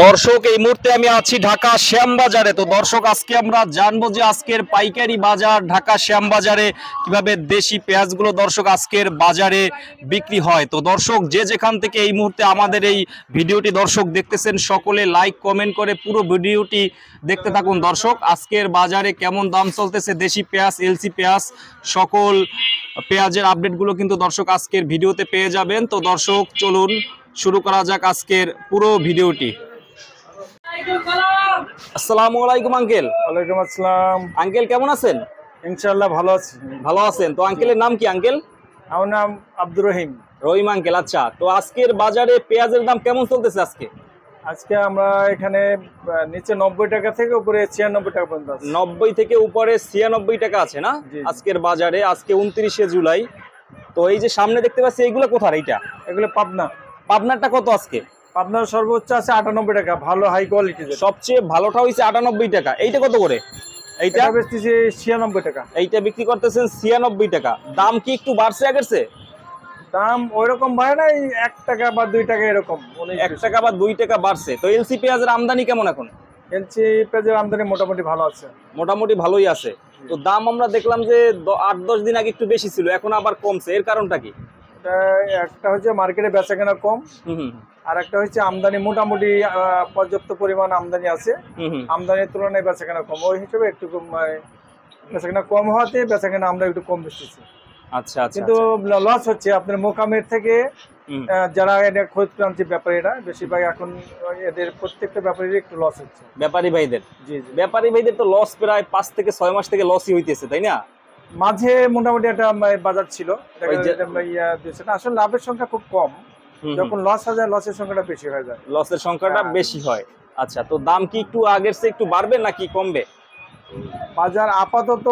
দর্শক এই মুহূর্তে আমি আছি ঢাকা শ্যামবাজারে। তো দর্শক আজকে আমরা জানবো যে আজকের পাইকারি বাজার ঢাকা শ্যামবাজারে কিভাবে দেশি পেঁয়াজগুলো দর্শক আজকের বাজারে বিক্রি হয়। তো দর্শক যে যেখান থেকে এই মুহূর্তে আমাদের এই ভিডিওটি দর্শক দেখতেছেন সকলে লাইক কমেন্ট করে পুরো ভিডিওটি দেখতে থাকুন। দর্শক আজকের বাজারে কেমন দাম চলতেছে দেশি পেঁয়াজ, এলসি পেঁয়াজ, সকল পেঁয়াজের আপডেটগুলো কিন্তু দর্শক আজকের ভিডিওতে পেয়ে যাবেন। তো দর্শক চলুন শুরু করা যাক আজকের পুরো ভিডিওটি। আসসালামু আলাইকুম আঙ্কেল। ওয়ালাইকুম আসসালাম। আঙ্কেল কেমন আছেন? ইনশাআল্লাহ ভালো আছি। ভালো আছেন? তো আঙ্কেলের নাম কি আঙ্কেল? আমার নাম আব্দুর রহিম। রহিম আঙ্কেল, আচ্ছা। তো আজকের বাজারে পেঁয়াজের দাম কেমন চলতেছে আজকে? আজকে আমরা এখানে নিচে 90 টাকা থেকে উপরে 96 টাকা পর্যন্ত আছে। 90 থেকে উপরে 96 টাকা আছে না আজকের বাজারে? আজকে 29শে জুলাই। তো এই যে সামনে দেখতে পাচ্ছি এইগুলো কোথায়? এইটা এগুলো পাবনা। পাবনারটা কত আজকে? পাবনার সর্বোচ্চ আছে 98 টাকা, ভালো হাই কোয়ালিটি। সবচেয়ে ভালোটা হইছে 98 টাকা। এইটা কত করে? এইটা বেচতেছি 96 টাকা। এইটা বিক্রি করতেছেন 96 টাকা। দাম কি একটু বাড়ছে আগের চেয়ে? দাম ওইরকম বাড়ে না, 1 টাকা বা 2 টাকা এরকম। 1 টাকা বা 2 টাকা বাড়ছে। তো এলসি পেঁয়াজের আমদানি কেমন এখন? এলসি পেঁয়াজের আমদানি মোটামুটি ভালো আছে। মোটামুটি ভালোই আছে। তো দাম আমরা দেখলাম যে 8-10 দিন আগে একটু বেশি ছিল, এখন আবার কমছে। এর কারণটা কি? একটা হচ্ছে মার্কেটে বেচাকেনা কম, আর একটা হচ্ছে আমদানি মোটামুটি পর্যাপ্ত পরিমাণ আমদানি আছে। আমদানির তুলনায় বেচাকেনা কম, ওই হিসেবে একটু কম। বেচাকেনা কম হওয়াতে বেচাকেনা আমরা একটু কম বেচতেছি। আচ্ছা আচ্ছা। কিন্তু লস হচ্ছে আপনার মোকামের থেকে। যারা এটা খরিদপ্রান্তিক ব্যাপারীরা বেশিরভাগ এখন এদের প্রত্যেকটা ব্যাপারীর একটু লস হচ্ছে। ব্যাপারী ভাইদের? জি জি, ব্যাপারী ভাইদের তো লস প্রায় 5 থেকে 6 মাস থেকে লসই হইতেছে, তাই না? মাঝে মোটামুটি একটা বাজার ছিল, আসলে লাভের সংখ্যা খুব কম। যখন লস হয়ে যায় লসের সংখ্যাটা বেশি হয়ে যায়। লসের সংখ্যাটা বেশি হয়। আচ্ছা, তো দাম কি একটু আগের চেয়ে একটু বাড়বে নাকি কমবে? বাজার আপাতত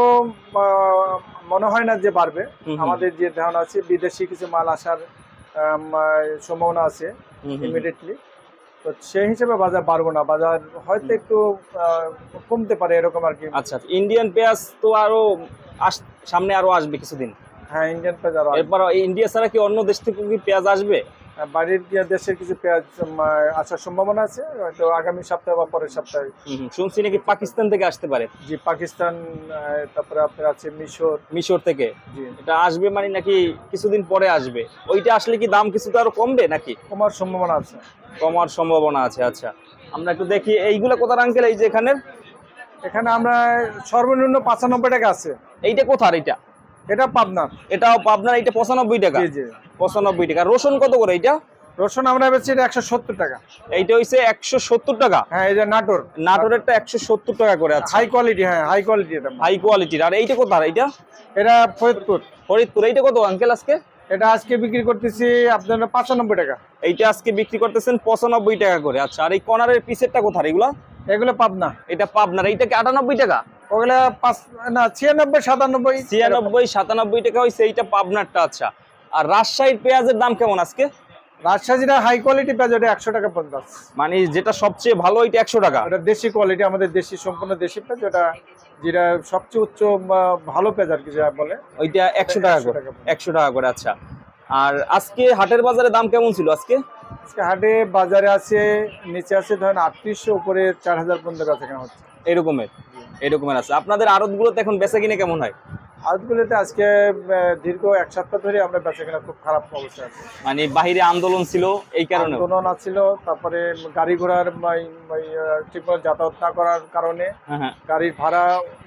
মনে হয় না যে বাড়বে। আমাদের যে ধারণা আছে বিদেশি কিছু মাল আসার সম্ভাবনা আছে ইমিডিয়েটলি। তো সেই হিসেবে বাজার বাড়বো না, বাজার হয়তো একটু কমতে পারে এরকম আর কি। আচ্ছা, ইন্ডিয়ান পেঁয়াজ তো আরো সামনে আরো আসবে কিছুদিন। হ্যাঁ, ইন্ডিয়ান পেঁয়াজ আরো। এরপর ইন্ডিয়া ছাড়া কি অন্য দেশ থেকে কি পেঁয়াজ আসবে? বাইরের দেশের কিছু পেঁয়াজ আসার সম্ভাবনা আছে, হয়তো আগামী সপ্তাহে বা পরের সপ্তাহে। শুনছি নাকি পাকিস্তান থেকে আসতে পারে। জি, পাকিস্তান, তারপরে আপনার আছে মিশর থেকে। জি, এটা আসবে মানে নাকি কিছুদিন পরে আসবে? ওইটা আসলে কি দাম কিছুটা আরো কমবে নাকি? কমার সম্ভাবনা আছে। কমার সম্ভাবনা আছে। আচ্ছা, আমরা একটু দেখি এইগুলো কোথার আঙ্কেল? এই যে এখানে আমরা সর্বনিম্ন 95 টাকা আছে। এইটা কোথার? এটা পাবনার। এটাও পাবনার। এইটা 95 টাকা। জি জি, 95 টাকা। রসুন কত করে এইটা? রসুন আমরা বেচছি 170 টাকা। এইটা হইছে 170 টাকা। হ্যাঁ, এই যে নাটোরেরটা 170 টাকা করে আছে। High quality. হ্যাঁ, হাই কোয়ালিটি। এটা হাই কোয়ালিটির। আর এইটা কোথার? এটা ফরিদপুর। এইটা কত আঙ্কেল আজকে? এটা আজকে বিক্রি করতেছি আপনার 95 টাকা। এইটা আজকে বিক্রি করতেছেন 95 টাকা করে। আচ্ছা, আর এই কর্নারের পিসেরটা কোথার? এগুলো পাবনা। এটা পাবনার। এইটা কি 98 টাকা? ওগুলা 96, 97। 97 টাকা হইছে এইটা পাবনারটা। আচ্ছা, আর রাজশাহীর পেঁয়াজের দাম কেমন আজকে? রাজশাহীটা হাই কোয়ালিটি পেঁয়াজ, ওটা 100 টাকা 50। মানে যেটা সবচেয়ে ভালো ওইটা 100 টাকা। ওটা দেশি কোয়ালিটি, আমাদের দেশি, সম্পূর্ণ দেশি পেঁয়াজ। ওটা যেটা সবচেয়ে উচ্চ ভালো পেঁয়াজ আর কি যা বলে, ওইটা 100 টাকা করে। 100 টাকা করে। আচ্ছা, আর আজকে হাটের বাজারে দাম কেমন ছিল আজকে? আজকে হাটে বাজারে আছে, নিচে আছে ধরেন 3800, উপরে 4000 পর্যন্ত বেচাকেনা হচ্ছে। এরকমের আছে। আপনাদের আড়তগুলোতে এখন বেচা কিনে কেমন হয়? আড়তগুলোতে আজকে দীর্ঘ 1 সপ্তাহ ধরে আমরা বেচাকেনা খুব খারাপ অবস্থা আছে। মানে বাহিরে আন্দোলন ছিল, এই কারণে আন্দোলন ছিল। তারপরে গাড়ি ঘোড়ার ঠিকমতো যাতায়াত না করার কারণে গাড়ির ভাড়া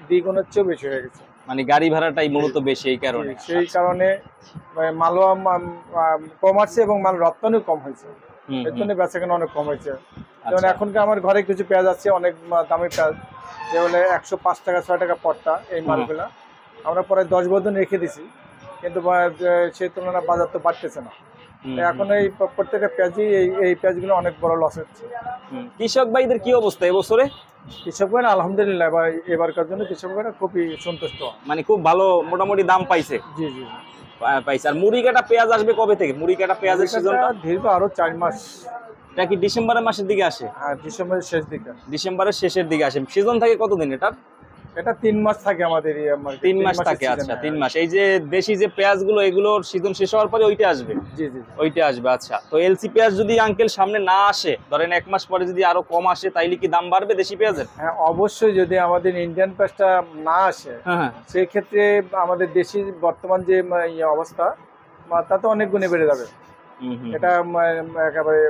দ্বিগুণের চেয়েও বেশি হয়ে গেছে। মানে গাড়ি ভাড়াটাই মূলত বেশি, এই কারণে। সেই কারণে মাল কম আসছে এবং মাল রপ্তানিও কম হয়েছে। এর জন্য বেচাকেনা অনেক কম হয়েছে। যেমন এখনকার আমার ঘরে কিছু পেঁয়াজ আছে, অনেক দামি পেঁয়াজ, যে বলে 105 টাকা 6 টাকা পট্টা। এই মালগুলা আমরা পরে 10 বছর রেখে দিছি, কিন্তু সেই তুলনায় বাজার তো বাড়তেছে না। এখন এই প্রত্যেকটা পেঁয়াজই, এই পেঁয়াজগুলো অনেক বড় লস হচ্ছে। কৃষক ভাইদের কি অবস্থা এবছরে? কৃষক ভাইরা আলহামদুলিল্লাহ এবারকার জন্য কৃষক ভাইরা খুবই সন্তুষ্ট। মানে খুব ভালো মোটামুটি দাম পাইছে। জি জি, পাইছে। আর মুড়ি কাটা পেঁয়াজ আসবে কবে থেকে? মুড়ি কাটা পেঁয়াজের সিজনটা দীর্ঘ আরো 4 মাস। এটা কি ডিসেম্বরের মাসের দিকে আসে? হ্যাঁ, ডিসেম্বরের শেষ দিকে। ডিসেম্বরের শেষের দিকে আসে। সিজন থাকে কতদিন এটার? এটা 3 মাস থাকে আমাদের 3 মাস থাকে। আচ্ছা 3 মাস। এই যে দেশি যে পেঁয়াজ গুলো এগুলোর সিজন শেষ হওয়ার পরে ওইটা আসবে? জি জি ওইটা আসবে। আচ্ছা, তো এলসি পেঁয়াজ যদি আঙ্কেল সামনে না আসে, ধরেন 1 মাস পরে যদি আরো কম আসে, তাইলে কি দাম বাড়বে দেশি পেঁয়াজের? হ্যাঁ, অবশ্যই। যদি আমাদের ইন্ডিয়ান পেঁয়াজটা না আসে, হ্যাঁ, সেই ক্ষেত্রে আমাদের দেশি বর্তমান যে অবস্থা, তাতে অনেক গুণে বেড়ে যাবে। এটা একেবারে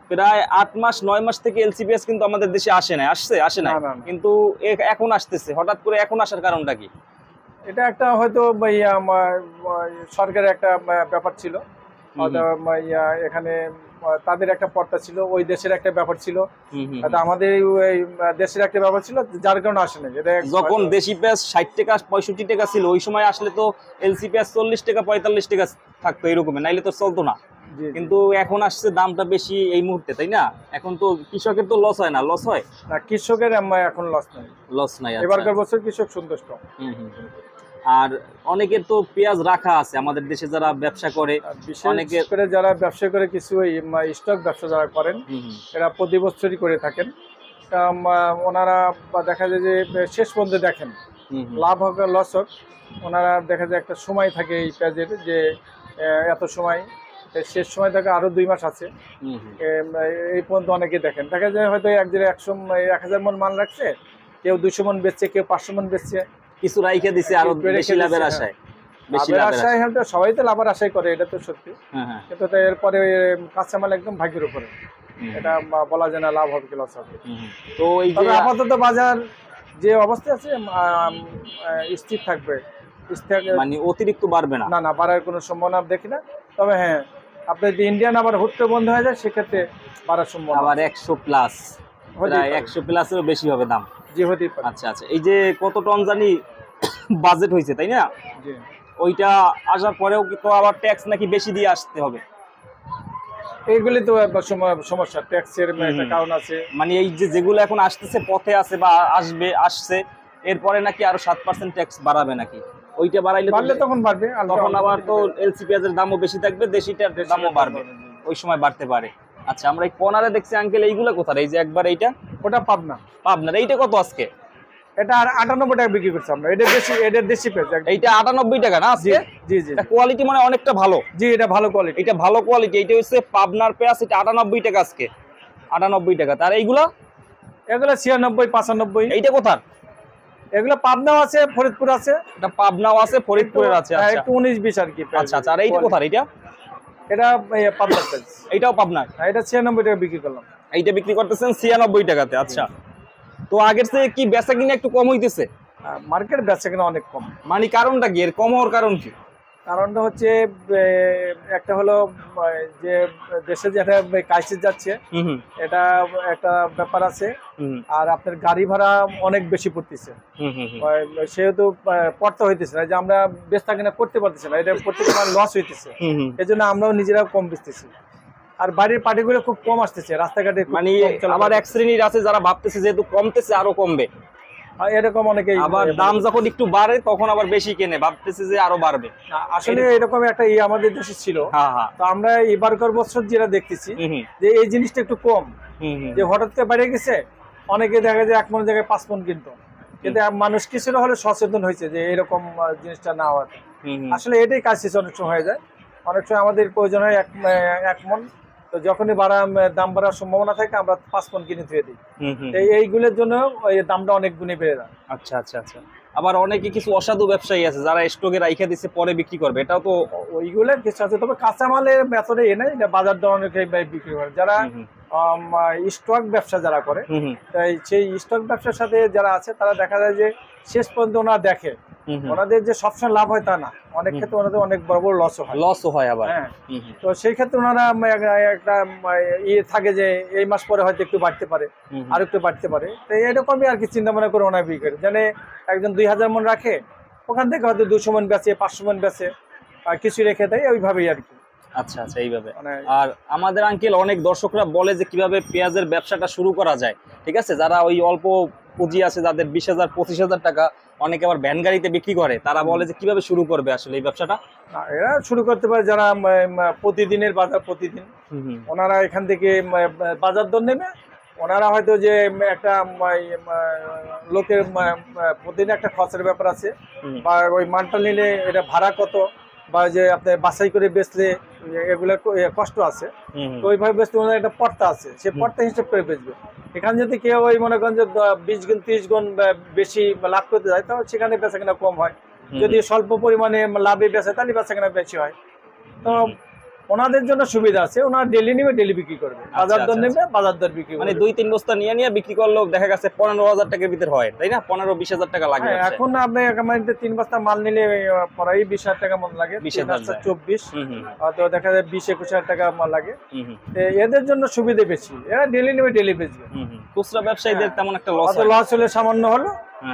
প্রায় 8 মাস 9 মাস থেকে এলসি পেঁয়াজ কিন্তু আমাদের দেশে আসে না, আসে না, কিন্তু এখন আসতেছে। হঠাৎ করে এখন আসার কারণটা কি? এটা একটা হয়তো সরকারের একটা ব্যাপার ছিল, এখানে তাদের একটা পর্তা ছিল, ওই দেশের একটা ব্যাপার ছিল, আমাদের এই দেশের একটা ব্যাপার ছিল, যার কারণে আসে না। যখন দেশি পেঁয়াজ 60 টাকা 65 টাকা ছিল, ওই সময় আসলে তো এলসি পেঁয়াজ 40 টাকা 45 টাকা থাকতো এরকম, নাইলে তো চলতো না। কিন্তু এখন আসছে দামটা বেশি এই মুহূর্তে, তাই না? এখন তো কৃষকের তো লস হয় না? লস হয় না, কৃষকের এখন লস নাই। এবারকার বছর কৃষক সন্তুষ্ট। আর অনেকের তো পেঁয়াজ রাখা আছে আমাদের দেশে যারা ব্যবসা করে, অনেকের করে যারা ব্যবসা করে, কিছু স্টক ব্যবসা যারা করেন, এরা প্রতি বছরই করে থাকেন। ওনারা দেখা যায় যে শেষ পর্যন্ত দেখেন, লাভ হোক লস হোক, ওনারা দেখা যায় একটা সময় থাকে এই পেঁয়াজের, যে এত সময়, শেষ সময় থাকে আরো 2 মাস আছে, এই পর্যন্ত অনেকে দেখেন। দেখা যায় হয়তো এক জায়গায় 1000 মন মাল রাখছে, কেউ 200 মন বেচছে, কেউ 500 মন বেচছে, কিছু রাইখে দিছে আরো বেশি লাভের আশায়। সবাই তো লাভের আশাই করে, এটা তো সত্যি। কিন্তু এরপরে কাঁচামাল একদম ভাগ্যের উপরে, এটা বলা যায় না লাভ হবে কি লস হবে। তো এই যে আপাতত বাজার যে অবস্থা আছে স্থির থাকবে, মানে অতিরিক্ত বাড়বে না? না, বাড়ার কোনো সম্ভাবনা দেখি না। তবে হ্যাঁ, আপনার যদি ইন্ডিয়ান আবার হুট করে বন্ধ হয়ে যায়, সেক্ষেত্রে বাড়ার সম্ভাবনা আবার 100 প্লাস, প্রায় 100 প্লাসেরও বেশি হবে দাম। জি, হতেই পারে। আচ্ছা, এই যে কত টন জানি বাজেট হয়েছে, তাই না? জি। ওইটা আসার পরেও কি তো আবার ট্যাক্স নাকি বেশি দিয়ে আসতে হবে? এইগুলি তো সমস্যা, ট্যাক্সের একটা কারণ আছে। মানে এই যে যেগুলো এখন আসতেছে, পথে আছে বা আসছে, এরপরে নাকি আরো 7% ট্যাক্স বাড়াবে নাকি? ওইটা বাড়লে তখন বাড়বে, তখন আবার তো এলসি পেঁয়াজের দামও বেশি থাকবে, দেশিটার দামও বাড়বে, ওই সময় বাড়তে পারে। আচ্ছা, আমরা এই কর্নারে দেখছি আঙ্কেল, এইগুলো কোথায়? এই যে একবার এইটা, ওটা পাবনার। এইটা কত আজকে? এটা আর 98 টাকা বিক্রি করছি আমরা। এটা দেশি পেঁয়াজ। এইটা 98 টাকা না আজকে? জি জি। এটা কোয়ালিটি মানে অনেকটা ভালো। জি, এটা ভালো কোয়ালিটি। এটা ভালো কোয়ালিটি। এইটা হচ্ছে পাবনার পেঁয়াজ, এটা 98 টাকা আজকে, 98 টাকা। আর এইগুলা? এগুলো 96 95। এইটা কোথার? এগুলো পাবনাও আছে, ফরিদপুর আছে। এটা পাবনাও আছে, ফরিদপুরের আছে। আচ্ছা, একটু 19-20 আর কি। আচ্ছা, আর এইটা কোথার? এটা পাবনার পেঁয়াজ। এইটাও পাবনার? এটা 96 টাকা বিক্রি করলাম। এইটা বিক্রি করতেছেন 96 টাকাতে। আচ্ছা, তো আগের থেকে কি বেচা কিনা একটু কম হইতেছে? মার্কেট বেচা কিনা অনেক কম। মানে কারণটা কি, এর কম হওয়ার কারণ কি? কারণটা হচ্ছে একটা হলো যে দেশে যেটা ক্রাইসিস যাচ্ছে, এটা একটা ব্যাপার আছে। আর আপনার গাড়ি ভাড়া অনেক বেশি পড়তেছে, সেহেতু পড়তে হইতেছে না, যে আমরা বেচা কিনা করতে পারতেছি না, এটা প্রত্যেক লস হইতেছে। এই জন্য আমরাও নিজেরাও কম বেচতেছি। আর বাড়ির পার্টিগুলো খুব কম আসতেছে রাস্তাঘাটে। মানে আবার এক শ্রেণীর আছে যারা ভাবতেছে যেহেতু কমতেছে আরো কমবে, এরকম অনেকেই। আবার দাম যখন একটু বাড়ে তখন আবার বেশি কেনে, ভাবতেছে যে আরো বাড়বে। আসলে এরকম একটা আমাদের দেশে ছিল। তো আমরা এবারকার বছর যেটা দেখতেছি, যে এই জিনিসটা একটু কম, যে হঠাৎ করে বেড়ে গেছে। অনেকে দেখা যায় 1 মনের জায়গায় 5 মন কিন্তু মানুষ কিছুটা হলে সচেতন হয়েছে যে এরকম জিনিসটা না হওয়ার। আসলে এটাই ক্রাইসিস অনেক সময় হয়ে যায়। অনেক সময় আমাদের প্রয়োজন হয় 1 মন, তো যখনই দাম বাড়ার সম্ভাবনা থাকে, আমরা 5 মন কিনে ধুয়ে দিই। এইগুলোর জন্য দামটা অনেক গুণে বেড়ে যায়। আচ্ছা। আবার অনেকে কিছু অসাধু ব্যবসায়ী আছে যারা স্টকে রাইখা দিচ্ছে, পরে বিক্রি করবে, এটাও তো ওইগুলো কিছু আছে। তবে কাঁচামালের মেথডে এনে বাজার দর অনেক বিক্রি করে, যারা স্টক ব্যবসা যারা করে, সেই স্টক ব্যবসার সাথে যারা আছে, তারা দেখা যায় যে শেষ পর্যন্ত ওনারা দেখে, ওনাদের যে সবসময় লাভ হয় তা না, অনেক ক্ষেত্রে ওনাদের অনেক বড় বড় লসও হয় আবার। তো সেই ক্ষেত্রে ওনারা একটা থাকে যে এই মাস পরে হয়তো একটু বাড়তে পারে, আর একটু বাড়তে পারে। তো এরকমই আর কি চিন্তা ভাবনা করে ওনারা বিক্রি করে। যেন একজন 2000 মন রাখে, ওখান থেকে হয়তো 200 মন বেচে, 500 মন বেচে, আর কিছু রেখে দেয়, ওইভাবেই আর কি। আচ্ছা, এইভাবে। আর আমাদের আঙ্কেল অনেক দর্শকরা বলে যে কিভাবে পেঁয়াজের ব্যবসাটা শুরু করা যায়, ঠিক আছে? যারা ওই অল্প পুঁজি আছে, যাদের 20,000 25,000 টাকা, অনেকে আবার ভ্যান গাড়িতে বিক্রি করে, তারা বলে যে কিভাবে শুরু করবে আসলে এই ব্যবসাটা? এরা শুরু করতে পারে যারা প্রতিদিনের বাজার, প্রতিদিন ওনারা এখান থেকে বাজার দর নেবে, ওনারা হয়তো যে একটা লোকের প্রতিদিন একটা খরচের ব্যাপার আছে, বা ওই মালটা নিলে এটা ভাড়া কত, বা যে আপনি বাছাই করে বেচলে এগুলো কষ্ট আছে, তো ওইভাবে বেচতে ওনার একটা পর্তা আছে, সে পর্তা হিসেব করে বেচবে। এখানে যদি কেউ ওই মনে করেন যে 20 গুণ 30 গুণ বেশি লাভ করতে যায়, তাহলে সেখানে বেচাকেনা কম হয়। যদি স্বল্প পরিমাণে লাভে বেচে তাহলে বেচাকেনা বেশি হয়। তো ওনাদের জন্য সুবিধা আছে, ওনারা ডেলি নেবে, ডেলি বিক্রি করবে, বাজার দর নেবে, বাজার দর বিক্রি করবে। মানে 2-3 বস্তা নিয়ে বিক্রি করলেও দেখা গেছে 15,000 টাকার ভিতর হয়, তাই না? 15-20,000 টাকা লাগে। এখন আপনি একেবারে 3 বস্তা মাল নিলে প্রায় 20,000 টাকা মন লাগে, 24, তো দেখা যায় 20-21,000 টাকা মাল লাগে। এদের জন্য সুবিধা বেশি, এরা ডেলি নেবে, ডেলি বেচবে। খুচরা ব্যবসায়ীদের তেমন একটা লস হলে সামান্য হলো,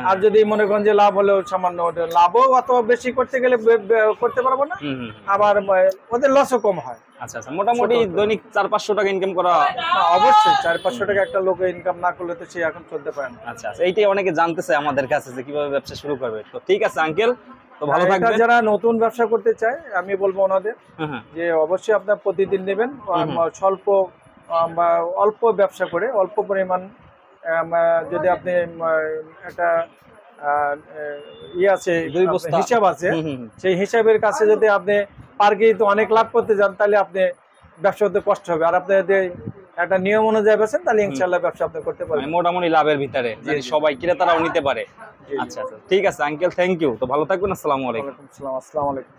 আর যদি মনে করেন যে লাভ হলেও সামান্য, লাভও অত বেশি করতে গেলে করতে পারবো না, আবার ওদের লসও কম হয়। আচ্ছা আচ্ছা, মোটামুটি দৈনিক 400-500 টাকা ইনকাম করা অবশ্যই। 400-500 টাকা একটা লোক ইনকাম না করলে তো সে এখন চলতে পারে না। আচ্ছা আচ্ছা, এইটাই অনেকে জানতে চায় আমাদের কাছে যে কিভাবে ব্যবসা শুরু করবে। তো ঠিক আছে আঙ্কেল, তো ভালো থাকবেন। যারা নতুন ব্যবসা করতে চায় আমি বলবো ওনাদের যে অবশ্যই আপনার প্রতিদিন নেবেন, স্বল্প বা অল্প ব্যবসা করে অল্প পরিমাণ, যদি আপনি একটা আছে হিসাব আছে, সেই হিসাবের কাছে যদি আপনি পার কেজি তো অনেক লাভ করতে যান, তাহলে আপনি ব্যবসা করতে কষ্ট হবে। আর আপনি যদি একটা নিয়ম অনুযায়ী বেছেন, তাহলে ইনশাআল্লাহ ব্যবসা আপনি করতে পারবেন মোটামুটি লাভের ভিতরে, সবাই ক্রেতারাও নিতে পারে। আচ্ছা আচ্ছা, ঠিক আছে আঙ্কেল, থ্যাংক ইউ। তো ভালো থাকবেন, আসসালামু আলাইকুম। আসসালামু আলাইকুম।